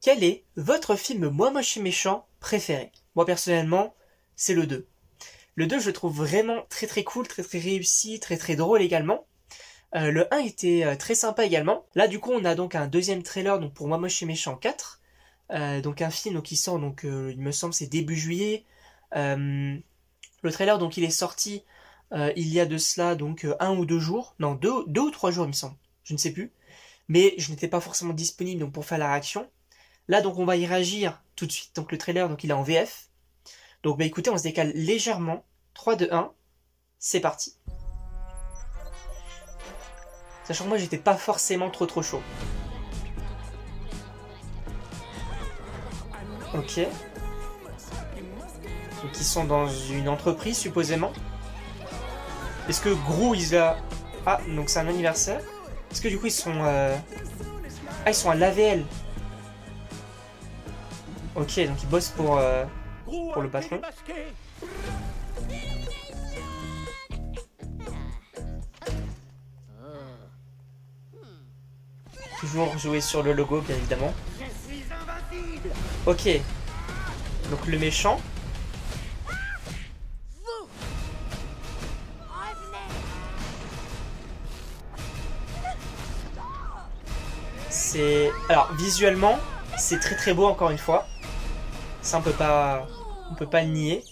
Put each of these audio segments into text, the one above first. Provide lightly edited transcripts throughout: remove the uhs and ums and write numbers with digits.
Quel est votre film Moi Moche et Méchant préféré? Moi personnellement, c'est le 2. Le 2 je le trouve vraiment très très cool, très très réussi, très très drôle également. Le 1 était très sympa également. Là du coup on a donc un deuxième trailer donc pour Moi Moche et Méchant 4. Donc un film donc, qui sort donc il me semble c'est début juillet. Le trailer donc il est sorti il y a de cela donc 1 ou 2 jours. Non, deux ou 3 jours il me semble. Je ne sais plus. Mais je n'étais pas forcément disponible donc pour faire la réaction. Là donc on va y réagir tout de suite. Donc le trailer donc il est en VF. Donc bah écoutez, on se décale légèrement. 3, 2, 1, c'est parti. Sachant que moi j'étais pas forcément trop chaud. Ok. Donc ils sont dans une entreprise supposément. Est-ce que Gros il a... Ah, donc c'est un anniversaire. Est-ce que du coup ils sont... Ah, ils sont à l'AVL. Ok, donc ils bossent pour le patron. Toujours jouer sur le logo, bien évidemment. Ok. Donc le méchant. C'est... Alors, visuellement, c'est très très beau encore une fois. Ça, on peut pas le nier.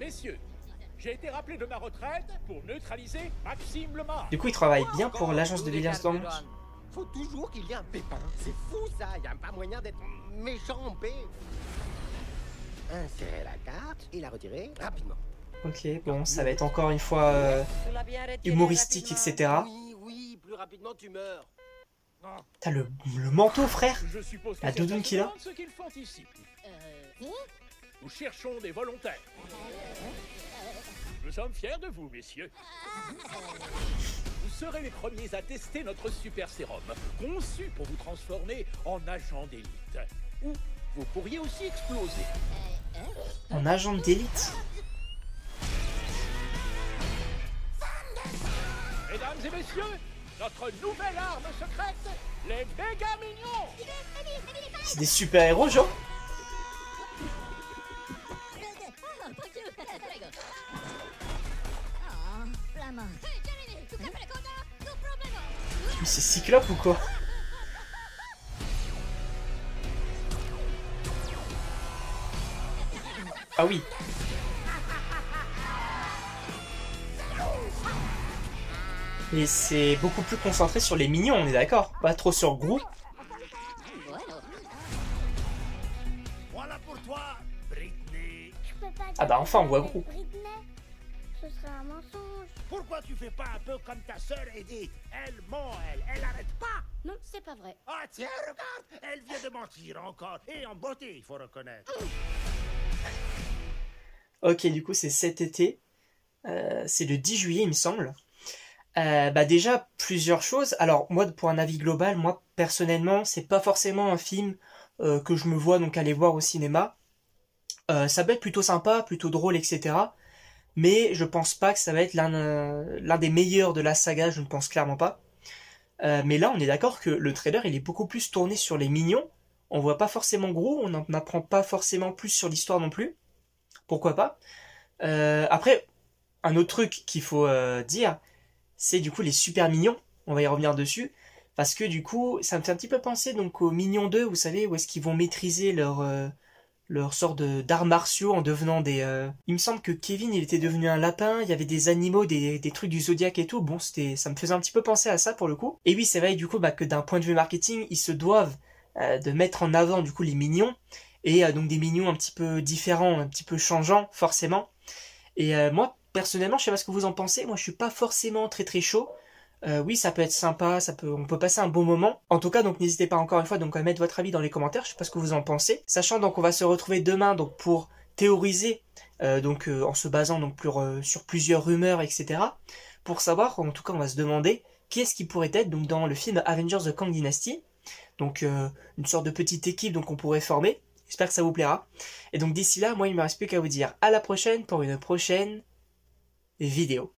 Messieurs, j'ai été rappelé de ma retraite pour neutraliser Maxime Lemar. Du coup, il travaille bien pour l'agence de Williams Bank. Faut toujours qu'il y ait un pépin. C'est fou ça, y a pas moyen d'être méchant en paix. Insérer la carte et la retirer rapidement. Ok, bon, ça va être encore une fois humoristique, etc. Oui, plus rapidement tu meurs. T'as le manteau, frère. Je suppose que La doudoune qu'il a. ce qu'ils font ici. Nous cherchons des volontaires. Nous sommes fiers de vous, messieurs. Vous serez les premiers à tester notre super sérum, conçu pour vous transformer en agent d'élite. Ou vous pourriez aussi exploser. En agent d'élite. Mesdames et messieurs, notre nouvelle arme secrète, les méga mignons. C'est des super-héros, genre. Mais c'est Cyclope ou quoi? Ah oui. Et c'est beaucoup plus concentré sur les mignons, on est d'accord? Pas trop sur Gros. Voilà pour toi, Britney. Ah bah enfin on voit Gros. Ce serait un mensonge. Pourquoi tu fais pas un peu comme ta sœur Edith? Elle ment, elle arrête pas. Non, c'est pas vrai. Ah tiens, regarde, elle vient de mentir encore. Et en beauté, il faut reconnaître. Ok, du coup c'est cet été. C'est le 10 juillet il me semble. Bah déjà plusieurs choses. Alors moi pour un avis global, moi personnellement c'est pas forcément un film que je me vois donc aller voir au cinéma. Ça peut être plutôt sympa, plutôt drôle, etc. Mais je pense pas que ça va être l'un des meilleurs de la saga, je ne pense clairement pas. Mais là on est d'accord que le trailer il est beaucoup plus tourné sur les mignons. On voit pas forcément Gros, on n'en apprend pas forcément plus sur l'histoire non plus. Pourquoi pas. Après, un autre truc qu'il faut dire, c'est du coup les super mignons. On va y revenir dessus. Parce que du coup, ça me fait un petit peu penser donc aux Mignons 2, vous savez, où est-ce qu'ils vont maîtriser leur sort d'arts martiaux en devenant des... Il me semble que Kevin, il était devenu un lapin, il y avait des animaux, des trucs du zodiaque et tout. Bon, ça me faisait un petit peu penser à ça pour le coup. Et oui, c'est vrai du coup que d'un point de vue marketing, ils se doivent de mettre en avant du coup les mignons. Et donc des mignons un petit peu différents, un petit peu changeants, forcément. Et moi, personnellement, je sais pas ce que vous en pensez, moi je suis pas forcément très chaud. Oui, ça peut être sympa, on peut passer un bon moment. En tout cas, donc n'hésitez pas encore une fois donc à mettre votre avis dans les commentaires. Je sais pas ce que vous en pensez. Sachant donc on va se retrouver demain donc pour théoriser en se basant donc sur plusieurs rumeurs, etc. Pour savoir, en tout cas, on va se demander qui est-ce qui pourrait être donc dans le film Avengers The Kang Dynasty. Donc une sorte de petite équipe donc on pourrait former. J'espère que ça vous plaira. Et donc d'ici là, moi il me reste plus qu'à vous dire à la prochaine pour une prochaine vidéo.